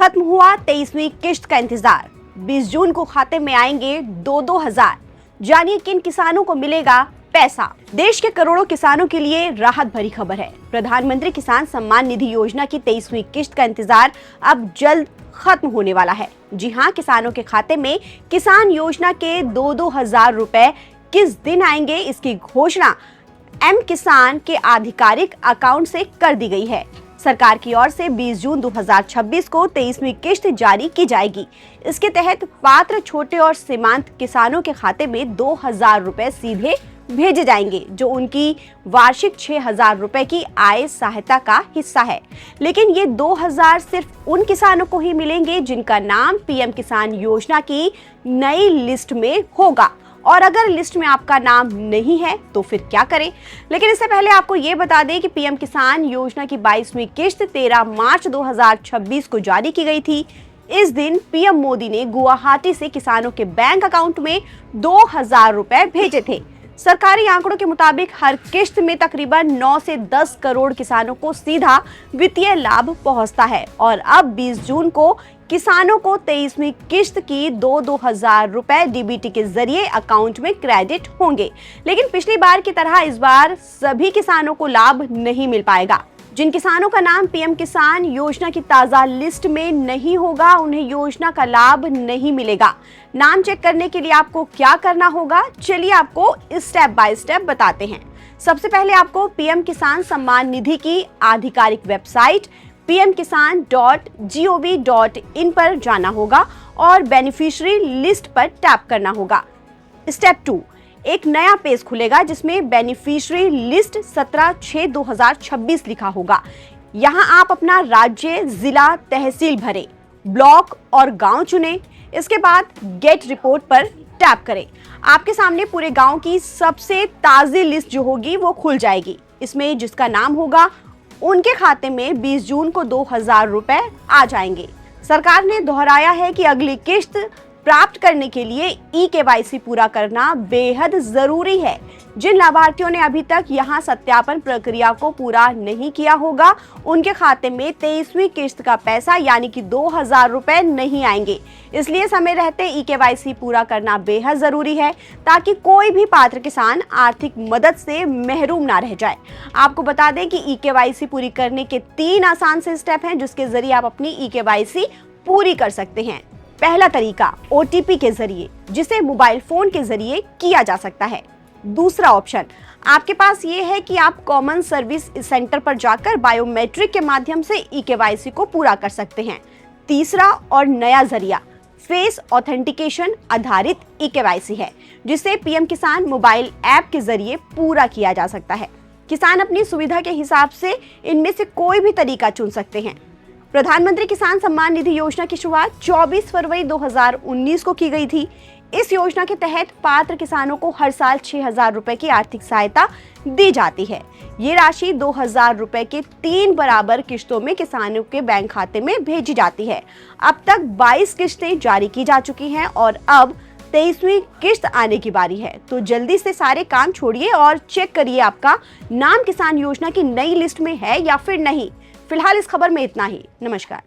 खत्म हुआ 23वीं किश्त का इंतजार। 20 जून को खाते में आएंगे 2-2 हजार। जानिए किन किसानों को मिलेगा पैसा। देश के करोड़ों किसानों के लिए राहत भरी खबर है। प्रधानमंत्री किसान सम्मान निधि योजना की 23वीं किश्त का इंतजार अब जल्द खत्म होने वाला है। जी हां, किसानों के खाते में किसान योजना के 2-2 हजार रुपए किस दिन आएंगे, इसकी घोषणा एम किसान के आधिकारिक अकाउंट से कर दी गई है। सरकार की ओर से 20 जून 2026 को 23वीं किश्त जारी की जाएगी। इसके तहत पात्र छोटे और सीमांत किसानों के खाते में 2,000 रुपए सीधे भेजे जाएंगे, जो उनकी वार्षिक 6,000 रुपए की आय सहायता का हिस्सा है। लेकिन ये 2,000 सिर्फ उन किसानों को ही मिलेंगे जिनका नाम पीएम किसान योजना की नई लिस्ट में होगा। और अगर लिस्ट में आपका नाम नहीं है तो फिर क्या करें। लेकिन इससे पहले आपको ये बता दें कि पीएम किसान योजना की 22वीं किश्त 13 मार्च 2026 को जारी की गई थी। इस दिन पीएम मोदी ने गुवाहाटी से किसानों के बैंक अकाउंट में 2,000 रुपए भेजे थे। सरकारी आंकड़ों के मुताबिक हर किश्त में तकरीबन 9 से 10 करोड़ किसानों को सीधा वित्तीय लाभ पहुंचता है। और अब 20 जून को किसानों को 23वीं किश्त की 2-2 हजार रुपए डीबीटी के जरिए अकाउंट में क्रेडिट होंगे। लेकिन पिछली बार की तरह इस बार सभी किसानों को लाभ नहीं मिल पाएगा। जिन किसानों का नाम पीएम किसान योजना की ताजा लिस्ट में नहीं होगा, उन्हें योजना का लाभ नहीं मिलेगा। नाम चेक करने के लिए आपको क्या करना होगा, चलिए आपको स्टेप बाय स्टेप बताते हैं। सबसे पहले आपको पीएम किसान सम्मान निधि की आधिकारिक वेबसाइट pmkisan.gov.in पर जाना होगा और बेनिफिशियरी लिस्ट पर टैप करना होगा। स्टेप 2, एक नया पेज खुलेगा जिसमें बेनिफिशियरी लिस्ट 17/6/2026 लिखा होगा। यहां आप अपना राज्य, जिला, तहसील भरें, ब्लॉक और गांव चुनें। इसके बाद गेट रिपोर्ट पर टैप करें। आपके सामने पूरे गांव की सबसे ताज़ी लिस्ट जो होगी वो खुल जाएगी। इसमें जिसका नाम होगा उनके खाते में 20 जून को 2,000 रुपए आ जाएंगे। सरकार ने दोहराया है कि अगली किश्त प्राप्त करने के लिए ई-केवाईसी पूरा करना बेहद जरूरी है। जिन लाभार्थियों ने अभी तक यहां सत्यापन प्रक्रिया को पूरा नहीं किया होगा, उनके खाते में 23वीं किश्त का पैसा यानी कि 2,000 रुपए नहीं आएंगे। इसलिए समय रहते ई-केवाईसी पूरा करना बेहद जरूरी है ताकि कोई भी पात्र किसान आर्थिक मदद से महरूम ना रह जाए। आपको बता दें कि ई-केवाईसी पूरी करने के 3 आसान से स्टेप हैं जिसके जरिए आप अपनी ई-केवाईसी पूरी कर सकते हैं। पहला तरीका ओटीपी के जरिए, जिसे मोबाइल फोन के जरिए किया जा सकता है। दूसरा ऑप्शन आपके पास ये है कि आप कॉमन सर्विस सेंटर पर जाकर बायोमेट्रिक के माध्यम से ई-केवाईसी को पूरा कर सकते हैं। तीसरा और नया जरिया फेस ऑथेंटिकेशन आधारित ई-केवाईसी है, जिसे पीएम किसान मोबाइल ऐप के जरिए पूरा किया जा सकता है। किसान अपनी सुविधा के हिसाब से इनमें से कोई भी तरीका चुन सकते हैं। प्रधानमंत्री किसान सम्मान निधि योजना की शुरुआत 24 फरवरी 2019 को की गई थी। इस योजना के तहत पात्र किसानों को हर साल 6,000 रुपए की आर्थिक सहायता दी जाती है। ये राशि 2,000 रुपए के 3 बराबर किश्तों में किसानों के बैंक खाते में भेजी जाती है। अब तक 22 किश्तें जारी की जा चुकी हैं और अब 23वीं किश्त आने की बारी है। तो जल्दी से सारे काम छोड़िए और चेक करिए आपका नाम किसान योजना की नई लिस्ट में है या फिर नहीं। फिलहाल इस खबर में इतना ही। नमस्कार।